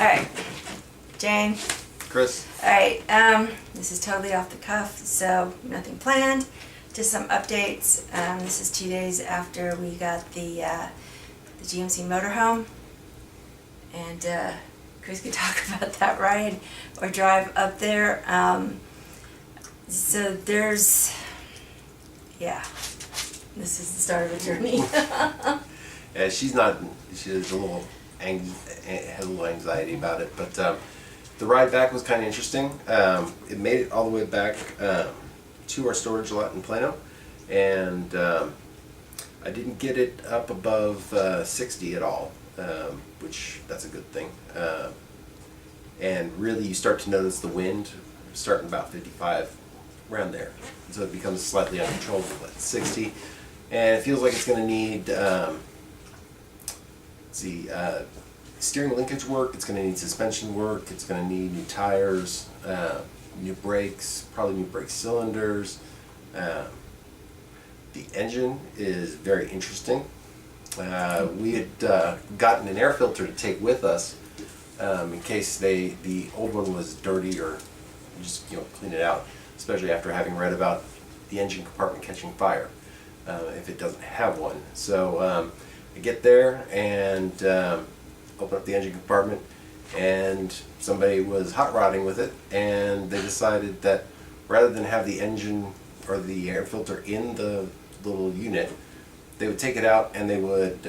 Alright, Jane. Chris? Alright, this is totally off the cuff, so nothing planned. Just some updates. This is 2 days after we got the GMC motorhome. And Chris could talk about that ride or drive up there. So there's, yeah, this is the start of a journey. Yeah, she has a little had a little anxiety about it, but the ride back was kind of interesting. It made it all the way back to our storage lot in Plano, and I didn't get it up above 60 at all, which that's a good thing. And really you start to notice the wind starting about 55, around there. So it becomes slightly uncontrollable at 60, and it feels like it's going to need steering linkage work, it's going to need suspension work, it's going to need new tires, new brakes, probably new brake cylinders. The engine is very interesting. We had gotten an air filter to take with us in case the old one was dirty, or just clean it out, especially after having read about the engine compartment catching fire if it doesn't have one. So I get there and open up the engine compartment, and somebody was hot rodding with it, and they decided that rather than have the engine or the air filter in the little unit, they would take it out and they would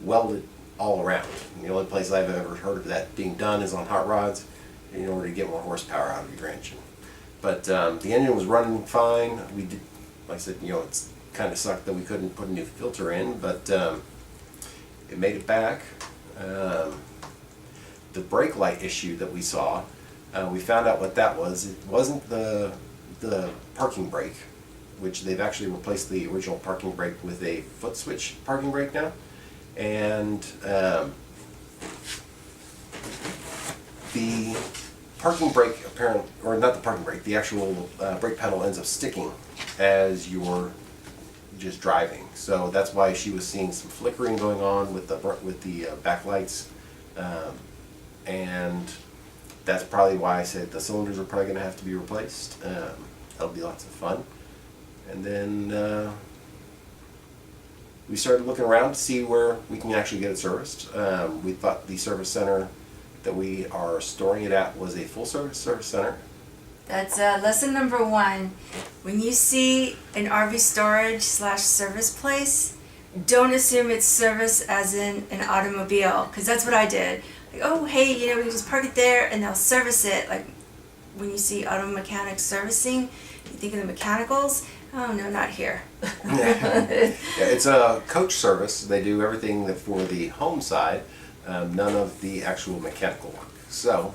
weld it all around. The only place I've ever heard of that being done is on hot rods in order to get more horsepower out of your engine. But the engine was running fine. We did, like I said, it's kind of sucked that we couldn't put a new filter in, but it made it back. The brake light issue that we saw, we found out what that was. It wasn't the parking brake, which they've actually replaced the original parking brake with a foot switch parking brake now. And the parking brake apparently, or not the parking brake, the actual brake pedal ends up sticking as you're just driving. So that's why she was seeing some flickering going on with the backlights, and that's probably why I said the cylinders are probably going to have to be replaced. That'll be lots of fun. And then we started looking around to see where we can actually get it serviced. We thought the service center that we are storing it at was a full service center. That's lesson number 1. When you see an RV storage / service place, don't assume it's service as in an automobile, because that's what I did. Like, oh hey, we can just park it there and they'll service it. Like when you see auto mechanics servicing, you think of the mechanicals. Oh no, not here. Yeah, it's a coach service. They do everything for the home side, none of the actual mechanical work. So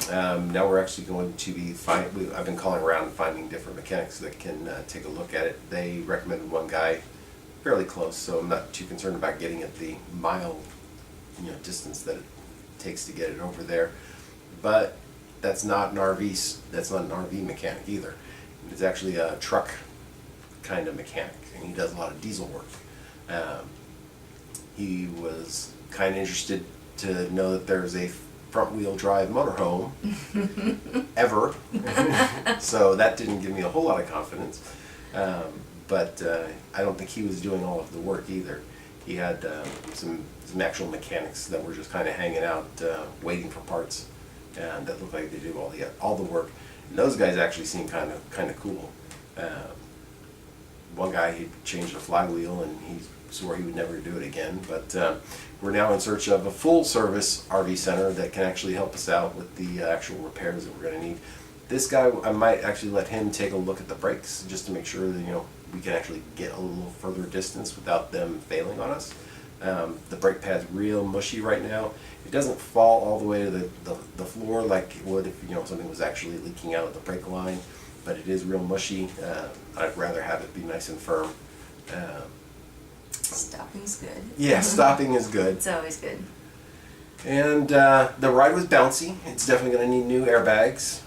now we're actually going to be I've been calling around and finding different mechanics that can take a look at it. They recommended one guy fairly close, so I'm not too concerned about getting it the mile distance that it takes to get it over there. But that's not an RV mechanic either. It's actually a truck kind of mechanic, and he does a lot of diesel work. He was kind of interested to know that there's a front-wheel drive motorhome ever, so that didn't give me a whole lot of confidence. But I don't think he was doing all of the work either. He had some actual mechanics that were just kind of hanging out, waiting for parts, and that looked like they do all the work. And those guys actually seem kind of cool. One guy, he changed a flywheel and he swore he would never do it again. But we're now in search of a full service RV center that can actually help us out with the actual repairs that we're going to need. This guy, I might actually let him take a look at the brakes just to make sure that we can actually get a little further distance without them failing on us. The brake pad's real mushy right now. It doesn't fall all the way to the floor like it would if something was actually leaking out of the brake line, but it is real mushy. I'd rather have it be nice and firm. Stopping's good. Yeah, stopping is good. It's always good. And the ride was bouncy. It's definitely going to need new airbags.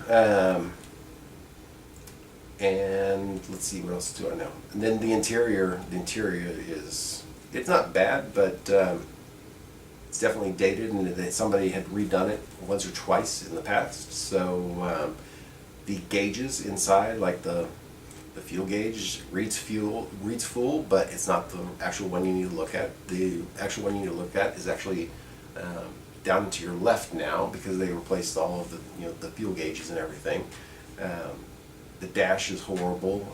And let's see, what else do I know? And then the interior is, it's not bad, but it's definitely dated, and that somebody had redone it once or twice in the past. So the gauges inside, like the fuel gauge, reads full, but it's not the actual one you need to look at. The actual one you need to look at is actually down to your left now, because they replaced all of the fuel gauges and everything. The dash is horrible.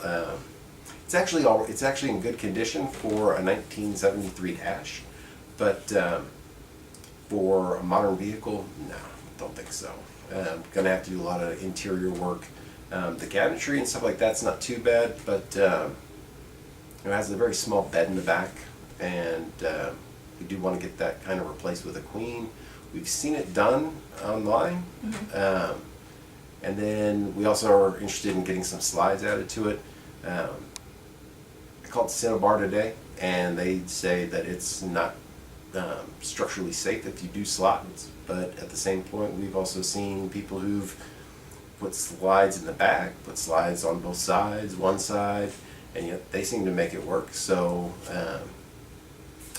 It's actually in good condition for a 1973 dash, but for a modern vehicle, no, don't think so. Gonna have to do a lot of interior work. The cabinetry and stuff like that's not too bad, but it has a very small bed in the back, and we do want to get that kind of replaced with a queen. We've seen it done online, and then we also are interested in getting some slides added to it. I called Cinnabar today, and they say that it's not structurally safe if you do slides, but at the same point, we've also seen people who've put slides in the back, put slides on both sides, one side, and yet they seem to make it work. So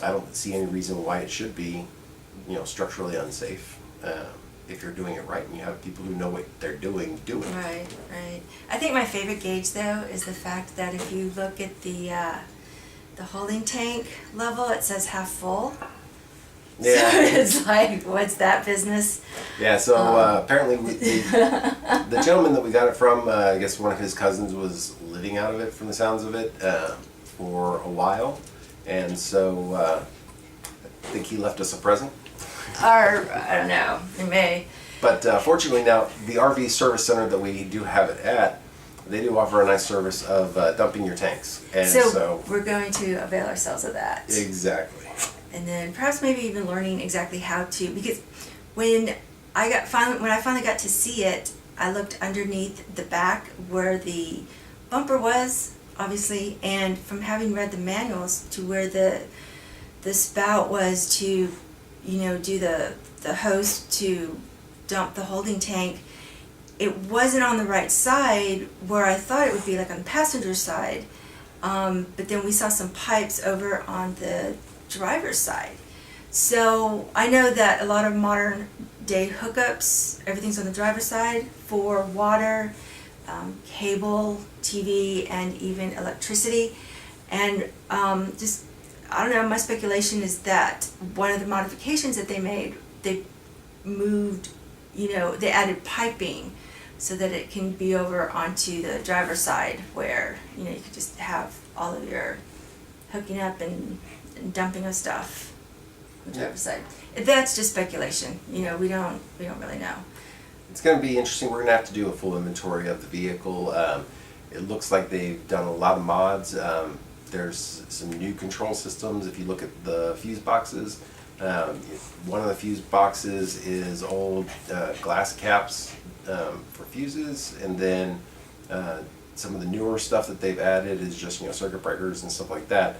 I don't see any reason why it should be, structurally unsafe. If you're doing it right and you have people who know what they're doing, do it. Right. I think my favorite gauge though is the fact that if you look at the holding tank level, it says half full. Yeah. So it's like, what's that business? Yeah, so apparently the gentleman that we got it from, I guess one of his cousins was living out of it, from the sounds of it, for a while. And so I think he left us a present. Or, I don't know, it may. But fortunately now, the RV service center that we do have it at, they do offer a nice service of dumping your tanks. And so we're going to avail ourselves of that. Exactly. And then perhaps maybe even learning exactly how to, because when I finally got to see it, I looked underneath the back where the bumper was, obviously, and from having read the manuals to where the spout was to, do the hose to dump the holding tank, it wasn't on the right side where I thought it would be, like on the passenger side. But then we saw some pipes over on the driver's side. So I know that a lot of modern day hookups, everything's on the driver's side for water, cable, TV, and even electricity. And just, I don't know, my speculation is that one of the modifications that they made, they moved, they added piping so that it can be over onto the driver's side where, you could just have all of your hooking up and dumping of stuff on the driver's side. That's just speculation. We don't really know. It's going to be interesting. We're going to have to do a full inventory of the vehicle. It looks like they've done a lot of mods. There's some new control systems. If you look at the fuse boxes, one of the fuse boxes is old glass caps for fuses, and then some of the newer stuff that they've added is just circuit breakers and stuff like that.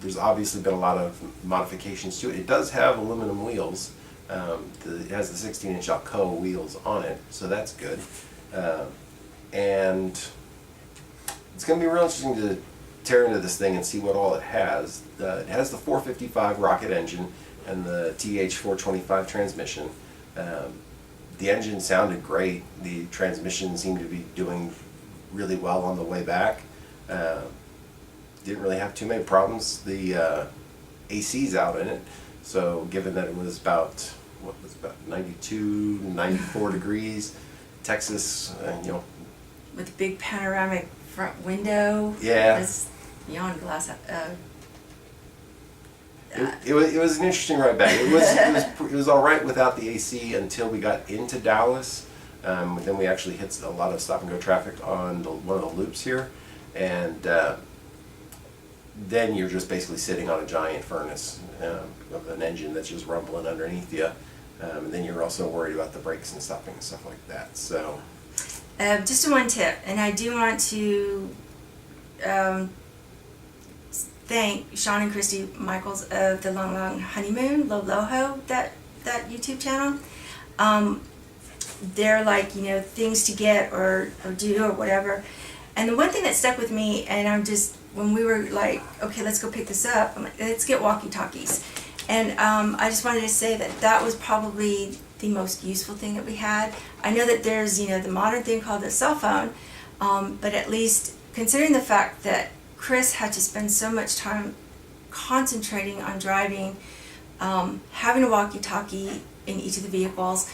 There's obviously been a lot of modifications to it. It does have aluminum wheels. It has the 16-inch Alcoa wheels on it, so that's good. And it's going to be real interesting to tear into this thing and see what all it has. It has the 455 rocket engine and the TH425 transmission. The engine sounded great. The transmission seemed to be doing really well on the way back. Didn't really have too many problems. The AC's out in it, so given that it was about 92, 94 degrees, Texas, with big panoramic front window. Yeah. This beyond glass. It was an interesting ride back. It was all right without the AC until we got into Dallas. Then we actually hit a lot of stop and go traffic on one of the loops here, and then you're just basically sitting on a giant furnace of an engine that's just rumbling underneath you. And then you're also worried about the brakes and stopping and stuff like that. So, just one tip, and I do want to thank Sean and Christy Michaels of the Long Long Honeymoon, Loho, that YouTube channel. They're like, things to get or do or whatever. And the one thing that stuck with me, and when we were like, okay, let's go pick this up, I'm like, let's get walkie-talkies. And I just wanted to say that that was probably the most useful thing that we had. I know that there's, the modern thing called a cell phone, but at least considering the fact that Chris had to spend so much time concentrating on driving, having a walkie-talkie in each of the vehicles,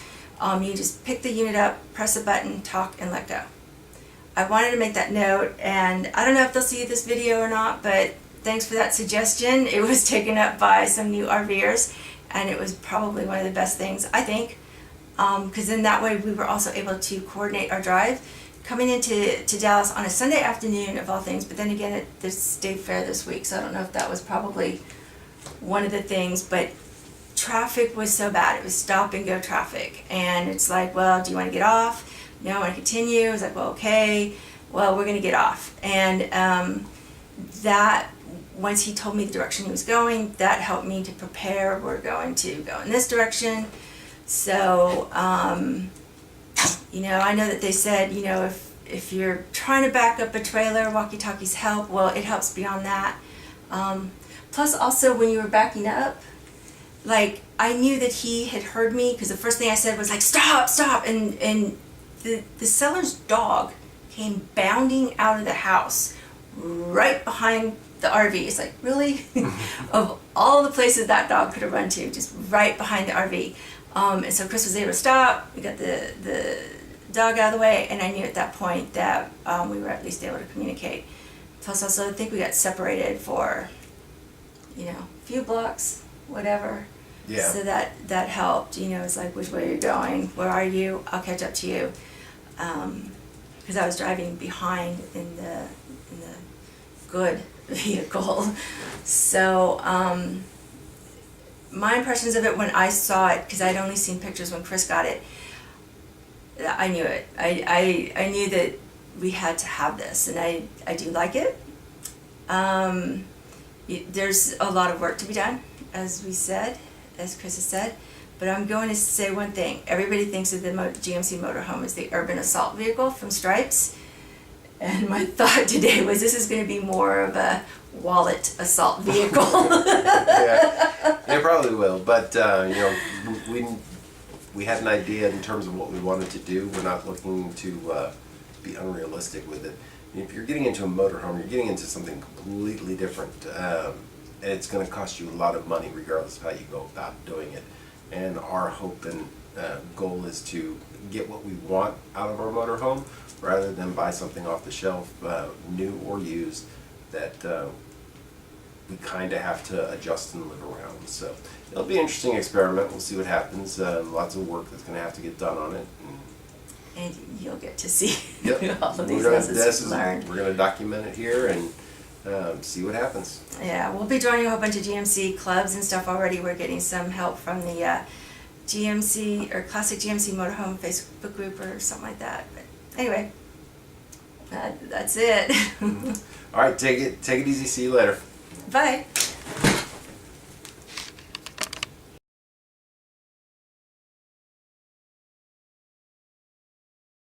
you just pick the unit up, press a button, talk, and let go. I wanted to make that note, and I don't know if they'll see this video or not, but thanks for that suggestion. It was taken up by some new RVers, and it was probably one of the best things, I think, because then that way we were also able to coordinate our drive coming into Dallas on a Sunday afternoon of all things, but then again at the state fair this week, so I don't know if that was probably one of the things, but traffic was so bad. It was stop and go traffic, and it's like, well, do you want to get off? No, I want to continue. I was like, well, okay, well, we're going to get off. And that, once he told me the direction he was going, that helped me to prepare. We're going to go in this direction. So, I know that they said, if you're trying to back up a trailer, walkie-talkies help. Well, it helps beyond that. Plus, also, when you were backing up, like, I knew that he had heard me, because the first thing I said was like, stop, stop, and the seller's dog came bounding out of the house right behind the RV. It's like, really? Of all the places that dog could have run to, just right behind the RV. And so Chris was able to stop. We got the dog out of the way, and I knew at that point that we were at least able to communicate. Plus, also, I think we got separated for, a few blocks, whatever. Yeah. So that helped. It's like, which way are you going? Where are you? I'll catch up to you. Because I was driving behind in the good vehicle. So my impressions of it when I saw it, because I'd only seen pictures when Chris got it, I knew it. I knew that we had to have this, and I do like it. There's a lot of work to be done, as Chris has said, but I'm going to say one thing. Everybody thinks of the GMC motorhome as the urban assault vehicle from Stripes, and my thought today was this is going to be more of a wallet assault vehicle. Yeah, it probably will, but we had an idea in terms of what we wanted to do. We're not looking to be unrealistic with it. If you're getting into a motorhome, you're getting into something completely different, and it's going to cost you a lot of money regardless of how you go about doing it. And our hope and goal is to get what we want out of our motorhome rather than buy something off the shelf, new or used, that we kind of have to adjust and live around. So it'll be an interesting experiment. We'll see what happens. Lots of work that's going to have to get done on it. And you'll get to see Yep. all of these lessons learned. We're going to document it here and see what happens. Yeah, we'll be joining a whole bunch of GMC clubs and stuff already. We're getting some help from the GMC or Classic GMC Motorhome Facebook group or something like that. But anyway, that's it. All right, take it easy. See you later. Bye.